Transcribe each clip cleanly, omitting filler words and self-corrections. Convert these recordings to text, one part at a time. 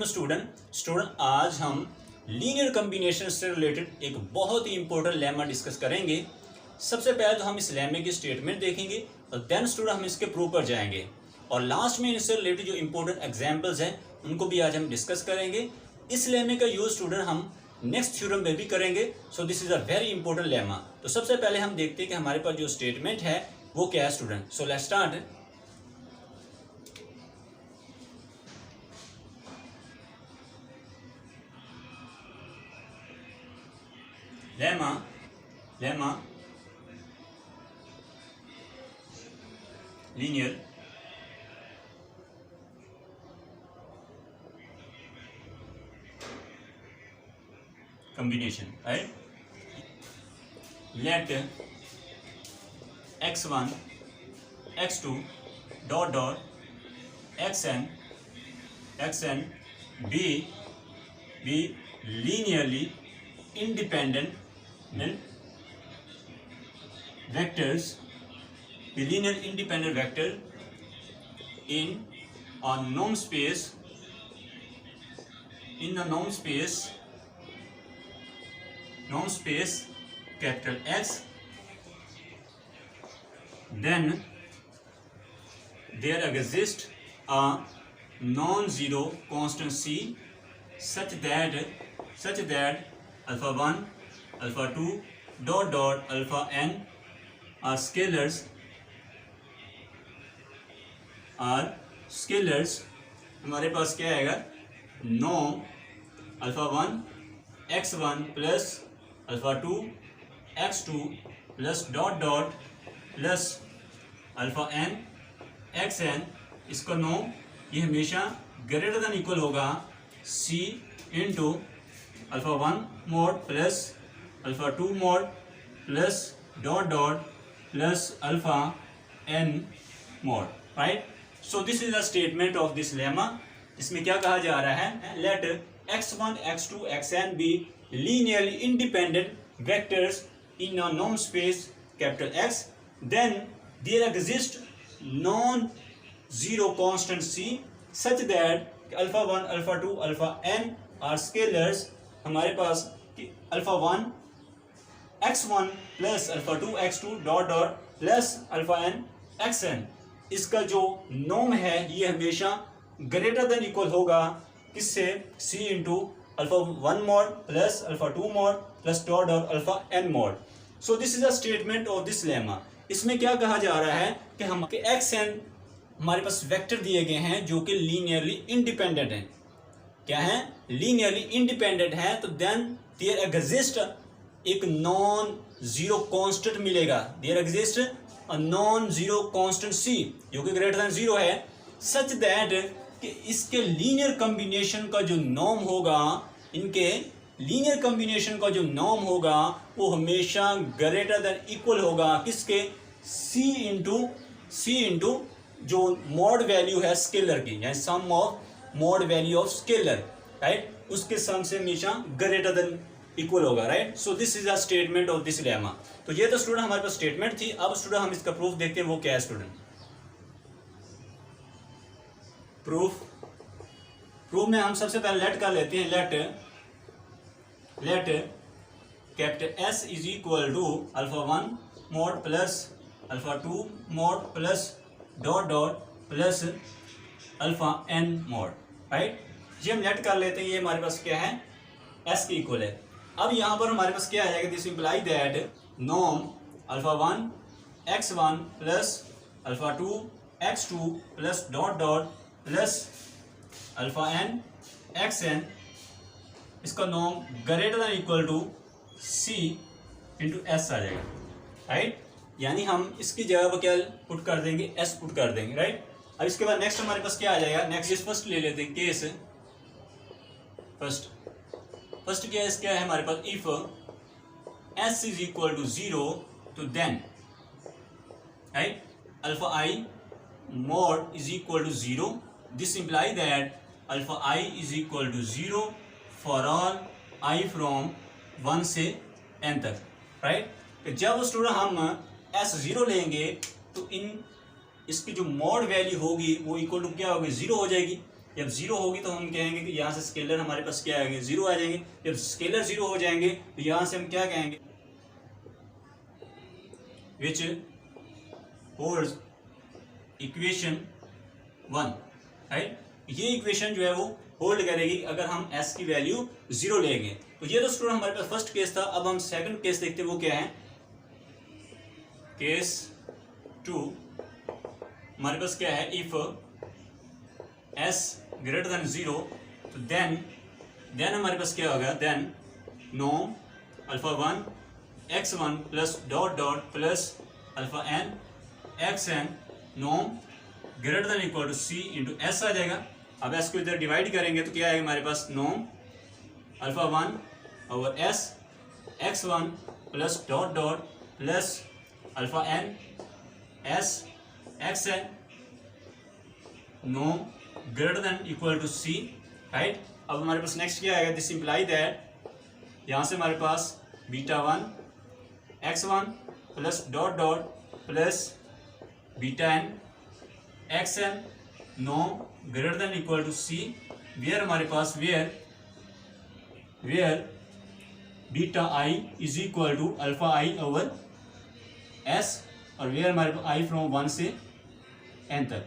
Student आज हम linear combination से रिलेटेड एक बहुत ही इंपॉर्टेंट लेमा डिस्कस करेंगे। सबसे पहले तो हम इस लेमे की स्टेटमेंट देखेंगे और देन स्टूडेंट हम इसके प्रूफ पर जाएंगे और लास्ट में इससे रिलेटेड जो इंपॉर्टेंट एग्जांपल्स हैं उनको भी आज हम डिस्कस करेंगे। इस लेमे का यूज स्टूडेंट हम नेक्स्ट थ्योरम में भी करेंगे। सो this is a very important lemma. तो सबसे पहले हम देखते हैं कि हमारे पास जो स्टेटमेंट है वो क्या है student. So let's start. Lemma linear combination, right? Let x1 x2 xn be linearly independent vectors, the linear independent vector in a norm space, capital X, then there exists a non-zero constant C such that alpha 1 alpha 2 alpha n are scalars हमारे पास क्या आएगा, norm alpha 1 x1 plus alpha 2 x2 plus plus alpha n xn, इसका norm ये हमेशा greater than equal होगा c into alpha 1 mod plus alpha 2 mod plus plus alpha n mod, right. So this is the statement of this lemma. इसमें क्या कहा जा रहा है, let x1 x2 xn be linearly independent vectors in a norm space capital X, then there exist non zero constant C such that alpha 1 alpha 2 alpha n are scalars. हमारे पास alpha 1 x1 plus alpha 2 x2 plus alpha n xn, इसका जो norm है ये हमेशा greater than equal होगा किससे, c into alpha 1 mod plus alpha 2 mod plus alpha n mod. So this is a statement of this lemma. इसमें क्या कहा जा रहा है कि हम xn हमारे पास वेक्टर दिए गए हैं जो कि लीनियरली इंडिपेंडेंट हैं। क्या है, लीनियरली इंडिपेंडेंट है, तो देन देयर एग्जिस्ट एक नॉन जीरो कांस्टेंट मिलेगा, there exist a non zero constant C जो कि ग्रेटर देन जीरो है, सच दैट कि इसके लीनियर कॉम्बिनेशन का जो नॉर्म होगा, इनके लीनियर कॉम्बिनेशन का जो नॉर्म होगा वो हमेशा ग्रेटर देन इक्वल होगा किसके, C इंटू जो मॉड वैल्यू है स्केलर की, यानी sum of mod value of scalar, right, उसके सम से हमेशा ग्रेटर देन इक्वल होगा, right. So this is a statement of this lemma. तो ये तो स्टूडेंट हमारे पास स्टेटमेंट थी। अब स्टूडेंट हम इसका प्रूफ देखते हैं वो क्या है स्टूडेंट। प्रूफ में हम सबसे पहले लेट कर लेते हैं, let capital S is equal to alpha 1 mod plus alpha 2 mod plus plus alpha n mod, right. ये हम लेट कर लेते हैं, ये हमारे पास क्या है, S के इक्वल है। अब यहाँ पर हमारे पास क्या आ जाएगा, this imply that norm alpha 1 x1 plus alpha 2 x2 plus plus alpha n xn, इसका norm greater than equal to C into S आ जाएगा, राइट। यानी हम इसकी जगह पर क्या पुट कर देंगे, S पुट कर देंगे, राइट। अब इसके बाद नेक्स्ट हमारे पास क्या आ जाएगा, नेक्स्ट फर्स्ट ले लेते हैं केस। फर्स्ट केस क्या है हमारे पास, if S is equal to 0 तो then, right, alpha I mod is equal to 0, this imply that alpha I is equal to 0 for all I from 1 से n तक, राइट। तो जब स्टूडेंट हम S0 लेंगे तो इसकी जो मॉड वैल्यू होगी वो इक्वल टू क्या होगी, 0 हो जाएगी। जब जीरो होगी तो हम कहेंगे कि यहाँ से स्केलर हमारे पास क्या आएंगे, जीरो आ जाएंगे। जब स्केलर जीरो हो जाएंगे तो यहाँ से हम क्या कहेंगे, विच होल्ड्स इक्वेशन 1, राइट। ये इक्वेशन जो है वो होल्ड करेगी अगर हम s की वैल्यू जीरो लेंगे। तो ये तो स्टूडेंट हमारे पास फर्स्ट केस था। अब हम सेकंड केस देखते हैं, वो क्या है, केस 2। हमारे पास क्या है, if s greater than zero, तो देन हमारे पास क्या होगा, then norm alpha 1 x1 plus dot dot plus alpha n xn norm greater than equal to c into s आ जाएगा। अब s को इधर डिवाइड करेंगे तो क्या आएगा हमारे पास, norm alpha 1 over s x1 plus dot dot plus alpha n s xn norm greater than equal to c, right. अब हमारे पास नेक्स्ट क्या आएगा, दिस इंप्लाई दैट यहाँ से हमारे पास beta 1 x1 plus dot dot plus beta n xn norm greater than equal to c, where हमारे पास where beta i is equal to alpha i over s, और वेयर हमारे पास i फ्रॉम 1 से n तक,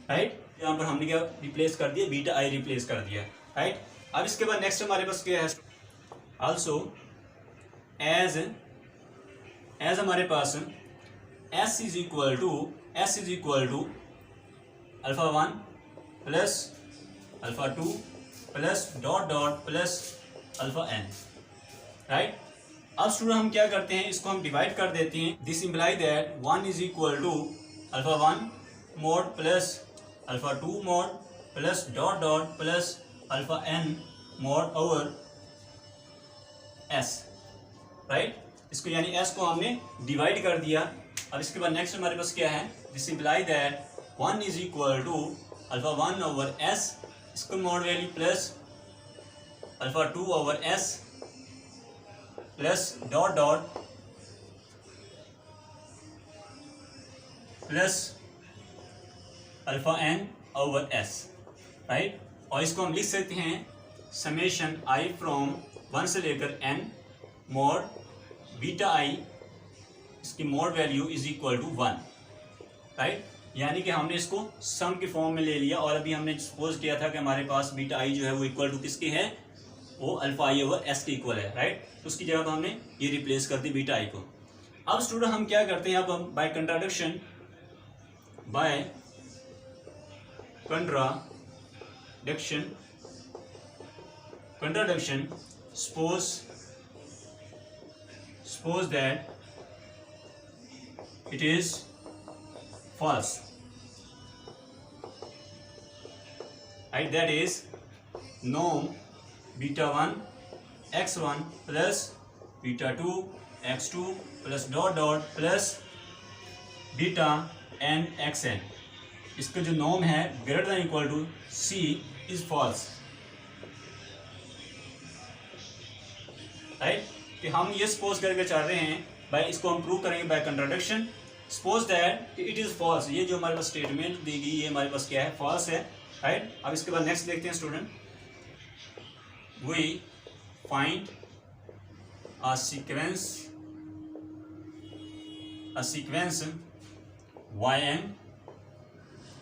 राइट। यहाँ पर हमने क्या रिप्लेस कर दिया, बीटा i रिप्लेस कर दिया, राइट। अब इसके बाद नेक्स्ट हमारे पास क्या है, आल्सो एज हमारे पास s is equal to alpha 1 plus alpha 2 plus dot dot plus alpha n, right. अब स्टूडेंट हम क्या करते हैं, इसको हम डिवाइड कर देते हैं। This imply that 1 is equal to alpha 1 mod plus alpha 2 mod plus dot dot plus alpha n mod over s, right. इसको यानी s को हमने डिवाइड कर दिया। अब इसके बाद नेक्स्ट हमारे पास क्या है, this imply that 1 is equal to alpha 1 over s, इसको mod value plus alpha 2 over s plus dot dot plus alpha n over s, right. और इसको हम लिख सकते हैं समेशन i फ्रॉम 1 से लेकर n मोड बीटा i, इसकी mod value is equal to 1, right. यानी कि हमने इसको सम के फॉर्म में ले लिया, और अभी हमने सपोज किया था कि हमारे पास बीटा आई जो है वो इक्वल टू किसके है, वो अल्फा आई ओवर एस के इक्वल है, राइट। तो उसकी जगह हमने ये रिप्लेस कर दी बीटा आई को। अब स्टूडेंट हम क्या करते हैं, अब हम by contradiction suppose that it is false, right, that is norm beta 1 x1 plus beta 2 x2 plus dot dot plus beta n xn, इसका जो नॉर्म है greater than equal to c is false, right. कि हम ये suppose करके चाह रहे हैं, बाय इसको हम प्रूव करेंगे by contradiction. Suppose that it is false, ये जो हमारे पास स्टेटमेंट दी गई ये हमारे पास क्या है, फॉल्स है, राइट। अब इसके बाद नेक्स्ट देखते हैं student, we find a sequence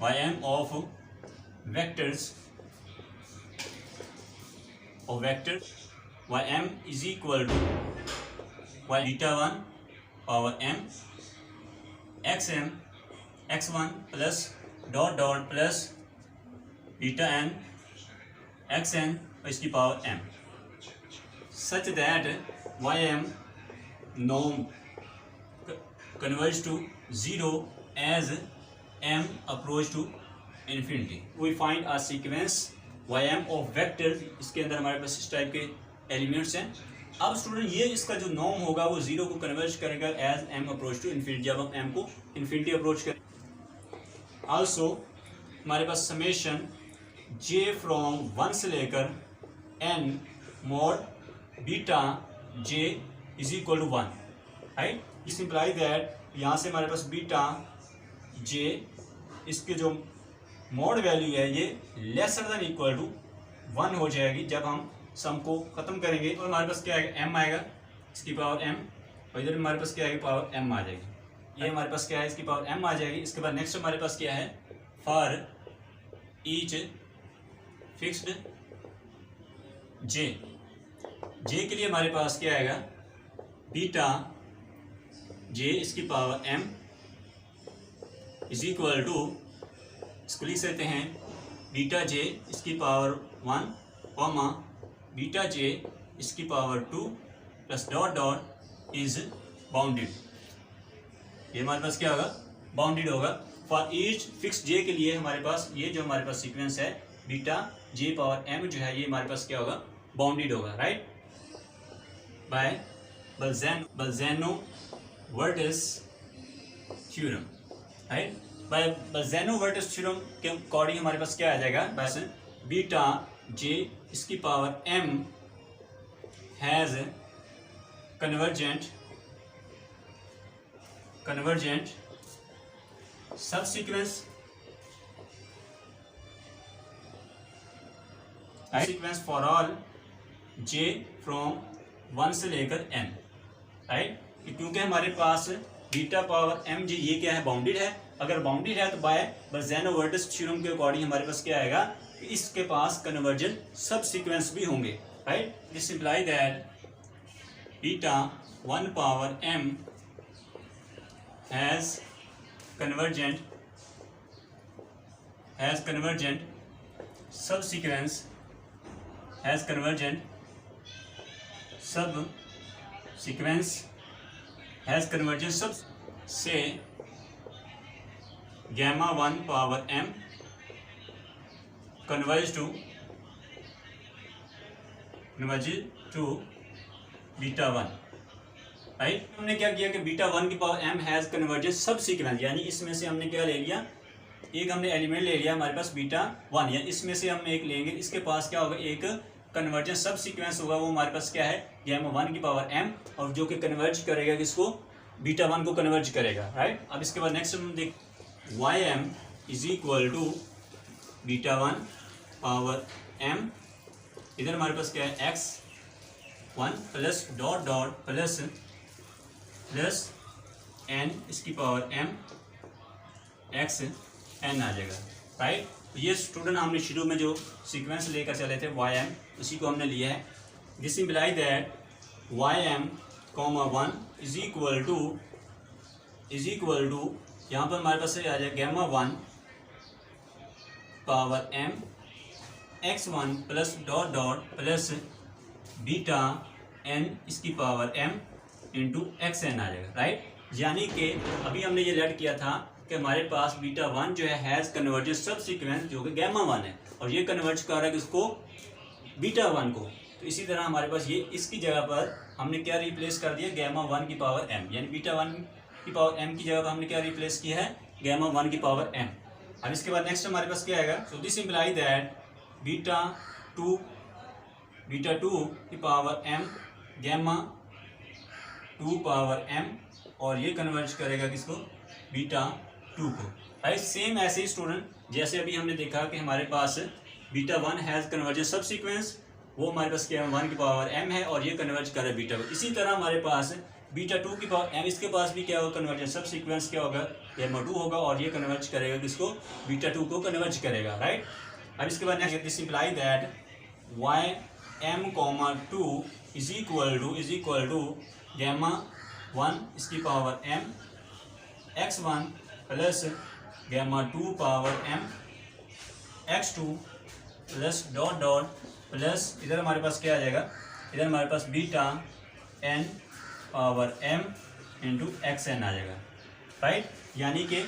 ym of vectors ym is equal to y beta 1 power m xm x1 plus dot dot plus beta n xn इसकी power m, such that ym norm converges to 0 as m approach to infinity. We find a sequence ym of vectors, इसके अंदर हमारे पास इस type के elements हैं। अब student ये इसका जो नॉर्म होगा वो 0 को कन्वर्ज करेगा as m approach to infinity, जब हम m को इन्फिनिटी अप्रोच करें। आल्सो हमारे पास समेशन j फ्रॉम 1 से लेकर n mod beta j is equal to 1, right. This imply that यहाँ से हमारे पास बीटा j, इसके जो मॉड वैल्यू है ये लेसर देन इक्वल टू 1 हो जाएगी जब हम सम को खत्म करेंगे। और हमारे पास क्या आएगा, m आएगा इसकी पावर m, और इधर हमारे पास क्या आएगी, पावर m आ जाएगी। ये हमारे पास क्या है, इसकी पावर m आ जाएगी। इसके बाद नेक्स्ट हमारे पास क्या है, फॉर ईच फिक्स्ड j के लिए हमारे पास क्या आएगा, बीटा j इसकी power m is equal to, इसको लिख सकते हैं बीटा j इसकी पावर 1 कॉमा बीटा j इसकी power 2 plus dot dot is bounded. ये हमारे पास क्या होगा, बाउंडेड होगा। फॉर ईच फिक्स j के लिए हमारे पास ये जो हमारे पास सीक्वेंस है बीटा j पावर m जो है ये हमारे पास क्या होगा, बाउंडेड होगा, right, by Bolzano Weierstrass theorem, right. By Bolzano Weierstrass theorem के अकॉर्डिंग हमारे पास क्या आ जाएगा, बस बीटा j इसकी power m has convergent subsequence sequence for all j from 1 से लेकर n, राइट। क्योंकि हमारे पास बीटा पावर m j ये क्या है, बाउंडेड है। अगर बाउंडेड है तो बाय बल्ज़ैनो-वर्टिस थ्योरम के अकॉर्डिंग हमारे पास क्या आएगा, इसके पास कन्वर्जेंट सब सीक्वेंस भी होंगे, right. This imply that beta 1 power m has convergent subsequence से gamma 1 power m converge to beta 1, right. हमने क्या किया कि बीटा 1 की power m has convergent subsequence, यानी इसमें से हमने क्या ले लिया, एक हमने एलिमेंट ले लिया हमारे पास बीटा 1, या इसमें से हम एक लेंगे, इसके पास क्या होगा, एक कन्वर्जेंट सब सीक्वेंस होगा, वो हमारे पास क्या है, गैमा 1 की पावर m, और जो कि कन्वर्ज करेगा किसको, बीटा 1 को कन्वर्ज करेगा, राइट। अब इसके बाद नेक्स्ट हम देख ym is equal to beta 1 power m, इधर हमारे पास क्या है, x1 plus dot dot plus n इसकी पावर m x n आ जाएगा, राइट। ये स्टूडेंट हमने शुरू में जो सीक्वेंस लेकर चले थे ym, उसी को हमने लिया है। This imply that ym comma 1 is equal to यहाँ पर हमारे पास आ जाएगा gamma 1 power m x1 plus dot dot plus beta n इसकी पावर m इंटू xn आ जाएगा, राइट। यानी कि अभी हमने ये लेट किया था कि हमारे पास बीटा 1 जो है हैज़ कन्वर्जेंट सब सीक्वेंस जो कि गैमा 1 है, और ये कन्वर्ज कर रहा है किसको, बीटा 1 को। तो इसी तरह हमारे पास ये इसकी जगह पर हमने क्या रिप्लेस कर दिया, गैमा 1 की पावर m, यानी बीटा 1 की पावर m की जगह पर हमने क्या रिप्लेस किया है, गैमा 1 की पावर m। अब इसके बाद नेक्स्ट हमारे पास क्या आएगा, so this imply that beta 2 की power m gamma 2 power m, और ये कन्वर्ज करेगा किसको, बीटा 2 को, राइट। सेम ऐसे ही स्टूडेंट जैसे अभी हमने देखा कि हमारे पास बीटा 1 हैज़ कन्वर्जेंट सब सीक्वेंस, वो हमारे पास क्या है, 1 की पावर m है, और ये कन्वर्ज कर रहा है बीटा को। इसी तरह हमारे पास बीटा 2 की पावर m, इसके पास भी क्या होगा, कन्वर्जेंट सब सीक्वेंस क्या होगा, गैमा 2 होगा, और ये कन्वर्ज करेगा किसको, बीटा 2 को कन्वर्ज करेगा, राइट। अब इसके बाद next this imply that ym comma 2 is equal to gamma 1 इसकी power m x1 plus gamma 2 power m x2 plus dot dot plus इधर हमारे पास क्या आ जाएगा, इधर हमारे पास beta n power m into xn आ जाएगा, राइट। यानी कि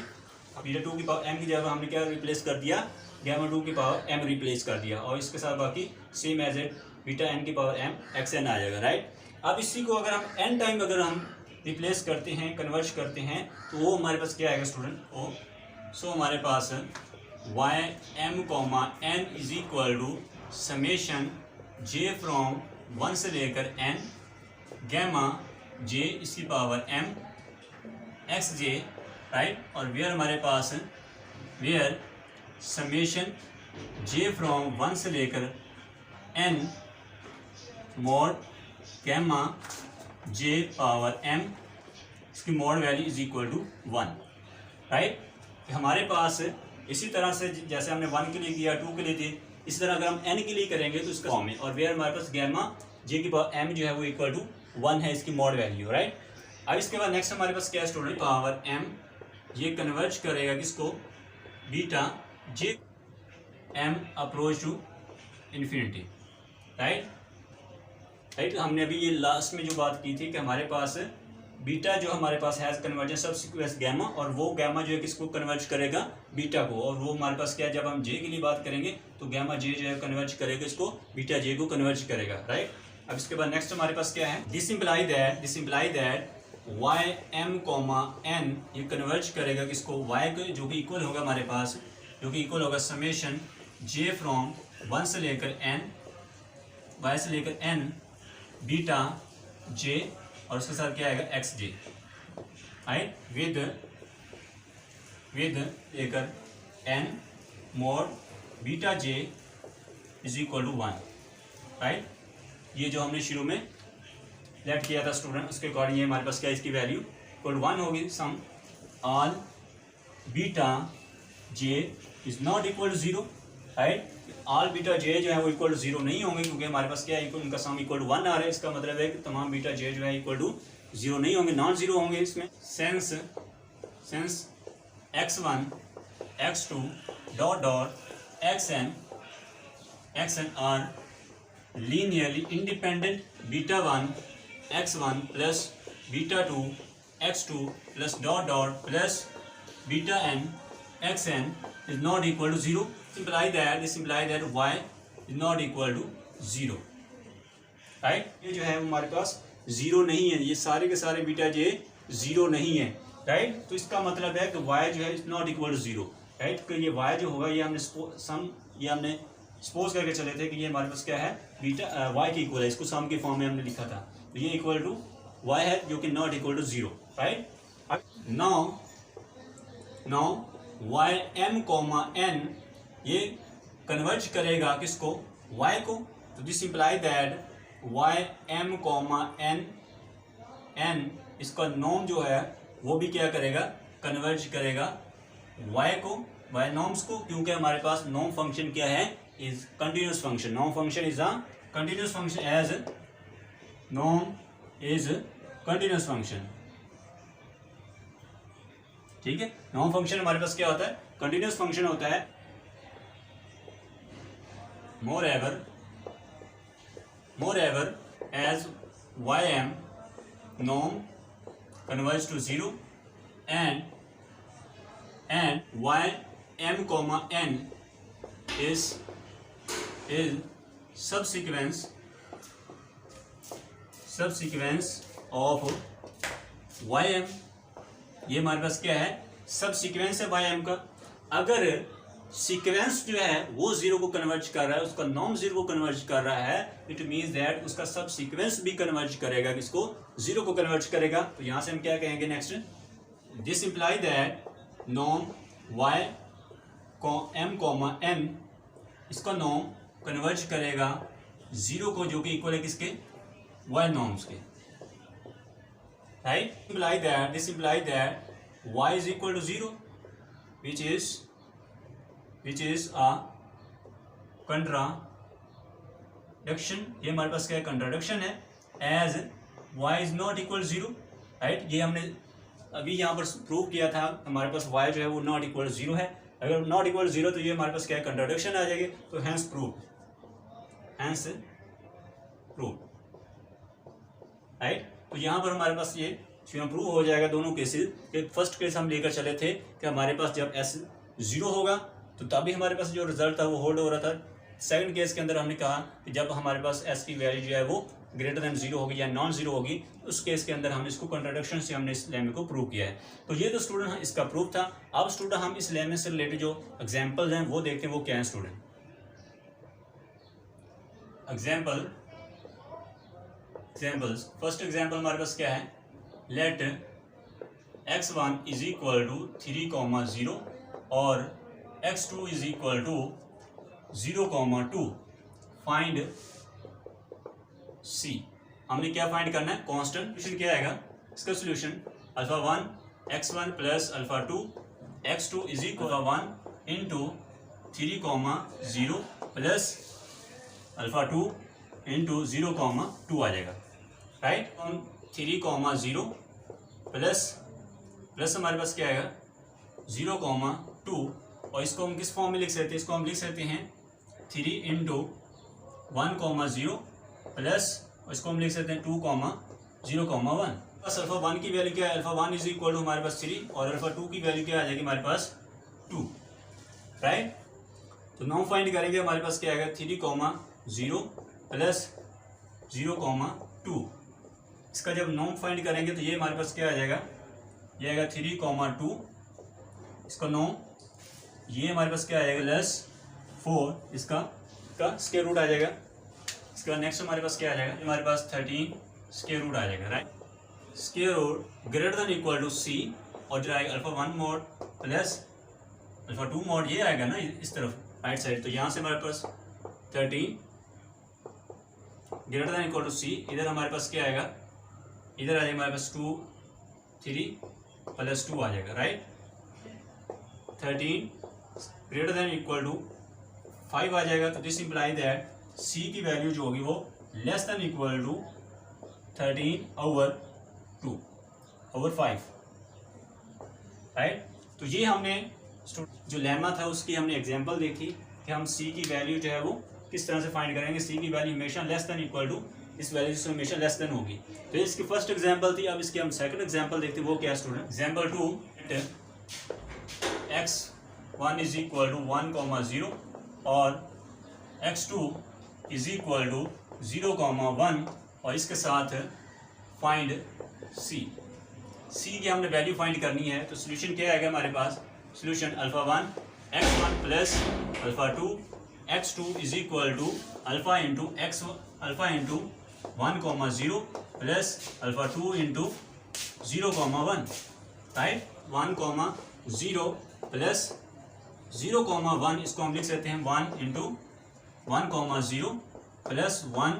बीटा 2 की पावर m की जगह हमने क्या रिप्लेस कर दिया, गैमा 2 की पावर m रिप्लेस कर दिया, और इसके साथ बाकी same as it beta n की पावर m xn आ जाएगा, राइट। अब इसी को अगर हम n टाइम अगर हम रिप्लेस करते हैं, कन्वर्ट करते हैं, तो वो हमारे पास क्या आएगा स्टूडेंट, वो सो हमारे पास ym comma n is equal to summation j from 1 से लेकर n गैमा j इसकी पावर m xj, राइट। और वेयर हमारे पास वेयर समेशन जे फ्रॉम 1 से लेकर n mod gamma J power m, इसकी mod value is equal to 1, right. हमारे पास इसी तरह से जैसे हमने 1 के लिए किया, 2 के लिए थी, इसी तरह अगर हम n के लिए करेंगे तो इसका फॉर्म है, और वेयर हमारे पास गैमा जे की पावर m जो है वो इक्वल टू 1 है, इसकी मॉड वैल्यू, राइट। अब इसके बाद नेक्स्ट हमारे पास क्या है स्टूडेंट, पावर m ये कन्वर्ज करेगा किसको, beta J m approach to infinity, right. हमने अभी ये लास्ट में जो बात की थी कि हमारे पास बीटा जो हमारे पास है कन्वर्जन सब सीक्वेंस गैमा, और वो गैमा जो है किसको कन्वर्ज करेगा, बीटा को, और वो हमारे पास क्या है, जब हम जे के लिए बात करेंगे तो गैमा जे जो है कन्वर्ज करेगा इसको, बीटा जे को कन्वर्ज करेगा, राइट। अब इसके बाद नेक्स्ट हमारे पास क्या है, this imply that Y M comma N ये कन्वर्ज करेगा किसको, वाई को, जो कि इक्वल होगा हमारे पास, जो कि इक्वल होगा समेशन जे फ्रॉम 1 से लेकर n, वाई से लेकर n बीटा जे, और उसके साथ क्या आएगा एक्स जे, राइट, विद लेकर n mod beta J is equal to 1, right. ये जो हमने शुरू में लेट किया था स्टूडेंट, उसके अकॉर्डिंग ये हमारे पास क्या है, इसकी वैल्यू इक्वल 1 होगी, sum all beta J is not equal to 0, right. All beta j जो है वो इक्वल टू 0 नहीं होंगे, क्योंकि हमारे पास क्या है, उनका सम इक्वल टू 1 आ रहा है, इसका मतलब है कि तमाम बीटा जे जो है इक्वल टू 0 नहीं होंगे, नॉन जीरो होंगे इसमें। Since x1 x2 dot dot xn are linearly independent, beta 1 x1 plus beta 2 x2 plus dot dot plus beta n xn is not equal to 0. This imply that y is not equal to 0, right? ये जो है हमारे पास 0 नहीं है, ये सारे के सारे बीटा जे 0 नहीं है, राइट। तो इसका मतलब है कि y जो है is not equal to 0, right. तो ये y जो होगा ये हमने सपोज करके चले थे कि ये हमारे पास क्या है, बीटा y के इक्वल है, इसको सम के फॉर्म में हमने लिखा था, तो ये इक्वल टू y है जो कि not equal to 0, right. Now Y M comma N ये कन्वर्ज करेगा किसको, y को, तो this imply that Y M comma N इसका नॉर्म जो है वो भी क्या करेगा, कन्वर्ज करेगा y को, y नॉर्म्स को, क्योंकि हमारे पास नॉर्म फंक्शन क्या है, is continuous function, norm function is a continuous function, as norm is continuous function, ठीक है। नॉर्म फंक्शन हमारे पास क्या होता है, कंटिन्यूस फंक्शन होता है। Moreover as y m norm converge to 0 and y M comma n is subsequence of y m, ये हमारे पास क्या है, सब सीक्वेंस है वाई एम का। अगर सीक्वेंस जो है वो 0 को कन्वर्ज कर रहा है, उसका नॉर्म 0 को कन्वर्ज कर रहा है, इट मीन्स दैट उसका सब सीक्वेंस भी कन्वर्ज करेगा, किसको, 0 को कन्वर्ज करेगा। तो यहां से हम क्या कहेंगे next, this imply that norm Y M comma N इसका नॉर्म कन्वर्ज करेगा 0 को, जो कि इक्वल है किसके, वाई नॉर्म्स के, right? This imply that y is equal to 0, which is a contradiction. ये हमारे पास क्या है, contradiction है, as y is not equal to 0, right? ये हमने अभी यहाँ पर प्रूव किया था, हमारे पास y जो है वो not equal to 0 है। अगर not equal to 0 तो ये हमारे पास क्या है, contradiction आ जाएगी, तो hence proof, राइट। तो यहाँ पर हमारे पास ये प्रूव हो जाएगा दोनों केसेस। फर्स्ट केस हम लेकर चले थे कि हमारे पास जब s 0 होगा तो तभी हमारे पास जो रिजल्ट था वो होल्ड हो रहा था। सेकंड केस के अंदर हमने कहा कि जब हमारे पास s की वैल्यू जो है वो ग्रेटर देन 0 होगी या नॉन 0 होगी, उस केस के अंदर हमने इसको कंट्राडिक्शन से हमने इस लेमे को प्रूव किया है। तो ये तो स्टूडेंट इसका प्रूफ था। अब स्टूडेंट हम इस लेमे से रिलेटेड जो एग्जाम्पल्स हैं वो देखते हैं, वो क्या है स्टूडेंट। एग्जाम्पल्स, फर्स्ट एग्जाम्पल हमारे पास क्या है, let x1 is equal to 3, 0 और x2 is equal to 0,2 find c। हमने क्या फाइंड करना है, कांस्टेंट। सोल्यूशन क्या आएगा इसका solution, alpha 1 x1 plus alpha 2 x2 is equal 1 into 3,0 plus alpha 2 into 0,2 आ जाएगा, राइट। हम 3,0 प्लस हमारे पास क्या आएगा 0,2, और इसको हम किस फॉर्म में लिख सकते हैं, इसको हम लिख सकते हैं 3 इंटू 1,0 प्लस, इसको हम लिख सकते हैं 2,0,1। बस अल्फा 1 की वैल्यू क्या है, अल्फा 1 इज इक्वल टू हमारे पास 3 और अल्फा 2 की वैल्यू क्या आ जाएगी हमारे पास 2, राइट। तो नाउ फाइंड करेंगे, हमारे पास क्या आएगा 3,0 प्लस 0,2। इसका जब नॉम फाइंड करेंगे तो ये हमारे पास क्या आ जाएगा, ये आएगा 3,2, इसका नॉम, ये हमारे पास क्या आ जाएगा लेस 4, इसका स्क्वायर रूट आ जाएगा। इसका नेक्स्ट हमारे पास क्या आ जाएगा, हमारे पास 13 स्क्वायर रूट आ जाएगा, right. Square root greater than equal to c, और जो आएगा alpha 1 mod plus alpha 2 mod, ये आएगा ना इस तरफ राइट साइड। तो यहाँ से हमारे पास 13 greater than equal to c, इधर हमारे पास क्या आएगा, इधर आ जाएगा हमारे पास 2 3 प्लस 2 आ जाएगा, right. 13 greater than equal to 5 आ जाएगा। तो दिस इंप्लाई दैट c की वैल्यू जो होगी वो less than equal to 13/2/5, right. तो ये हमने जो लेमा था उसकी हमने एग्जांपल देखी कि हम c की वैल्यू जो है वो किस तरह से फाइंड करेंगे। c की वैल्यू हमेशा लेस देन इक्वल टू इस वैल्यू से हमेशा लेस देन होगी। तो इसकी फर्स्ट एग्जांपल थी। अब इसकी हम सेकंड एग्जांपल देखते हैं, वो क्या student, example 2 x1 is equal to 1,0 और x2 इज इक्वल टू 0,1, और इसके साथ फाइंड c की हमने वैल्यू फाइंड करनी है। तो सोल्यूशन क्या आएगा हमारे पास, solution alpha 1 x1 plus alpha 2 x2 is equal to alpha into 1,0 plus alpha 2 into 0,1, right. 1,0 plus 0,1, इसको हम लिख सकते हैं 1 इंटू 1,0 प्लस 1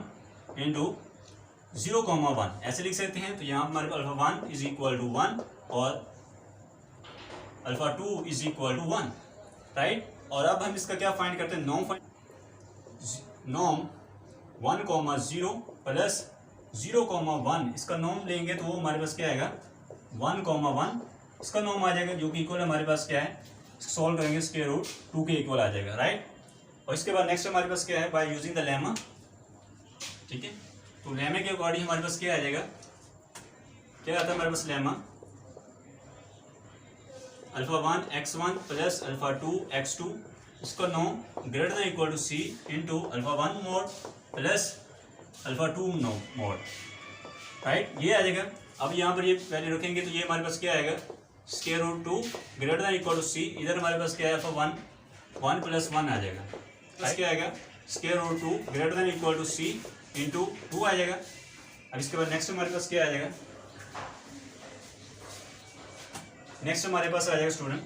इंटू 0,1, ऐसे लिख सकते हैं। तो यहाँ हमारे पास अल्फा 1 इज इक्वल टू 1 और alpha 2 is equal to 1, right. और अब हम इसका क्या फाइंड करते हैं, नॉम 1,0 प्लस 0,1, इसका नॉम लेंगे तो वो हमारे पास क्या आएगा 1,1, इसका नॉम आ जाएगा जो कि इक्वल हमारे पास क्या है, सॉल्व करेंगे स्क्वायर रूट 2 के इक्वल आ जाएगा, राइट। और इसके बाद नेक्स्ट हमारे पास क्या है, बाय यूजिंग द लेमा, ठीक है। तो लेमे के अकॉर्डिंग हमारे पास क्या आ जाएगा, क्या आता है हमारे पास lemma, alpha 1 x1 plus alpha 2 x2, इसका नॉम greater than equal to c into alpha 1 mod plus alpha 2 mod, right, ये आ जाएगा। अब यहाँ पर ये वैल्यू रखेंगे तो ये हमारे पास क्या आएगा, square root 2 greater than equal to c, इधर हमारे पास क्या है अल्फा 1 प्लस 1 आ जाएगा, प्लस क्या आएगा square root 2 greater than equal to c into 2 आ जाएगा। अब इसके बाद नेक्स्ट हमारे पास क्या आ जाएगा, नेक्स्ट हमारे पास आ जाएगा student,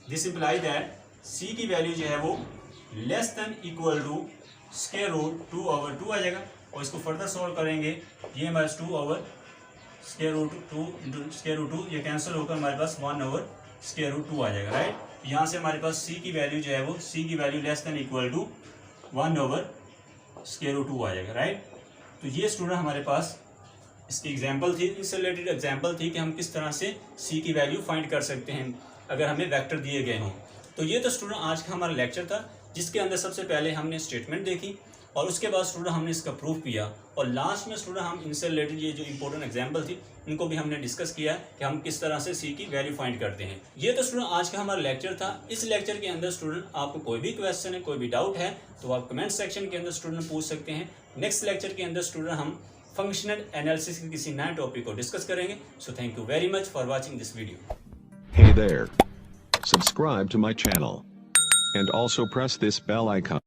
this imply that c की वैल्यू जो है वो less than equal to square root 2/2 आ जाएगा। और इसको फर्दर सॉल्व करेंगे, ये हमारे पास 2/स्क्वायर रूट 2 इंटू स्क्वायर रूट 2, ये कैंसिल होकर हमारे पास 1/स्क्वायर रूट 2 आ जाएगा, राइट। यहाँ से हमारे पास c की वैल्यू जो है वो c की value less than equal to square root 2 आ जाएगा, राइट। तो ये स्टूडेंट हमारे पास इसकी एग्जाम्पल थी, इससे रिलेटेड एग्जाम्पल थी कि हम किस तरह से c की वैल्यू फाइंड कर सकते हैं अगर हमें वेक्टर दिए गए हों। तो ये तो स्टूडेंट आज का हमारा लेक्चर था, जिसके अंदर सबसे पहले हमने स्टेटमेंट देखी और उसके बाद स्टूडेंट हमने इसका प्रूफ किया, और लास्ट में स्टूडेंट हम इनसे रिलेटेड ये जो इंपॉर्टेंट एग्जाम्पल थी इनको भी हमने डिस्कस किया कि हम किस तरह से c की वैल्यू फाइंड करते हैं। ये तो स्टूडेंट आज का हमारा लेक्चर था। इस लेक्चर के अंदर स्टूडेंट आपको कोई भी क्वेश्चन है, कोई भी डाउट है तो आप कमेंट सेक्शन के अंदर स्टूडेंट पूछ सकते हैं। नेक्स्ट लेक्चर के अंदर स्टूडेंट हम फंक्शनल एनालिसिस के किसी नए टॉपिक को डिस्कस करेंगे। So thank you very much for watching this video. Hey there. Subscribe to my channel. And also press this bell icon.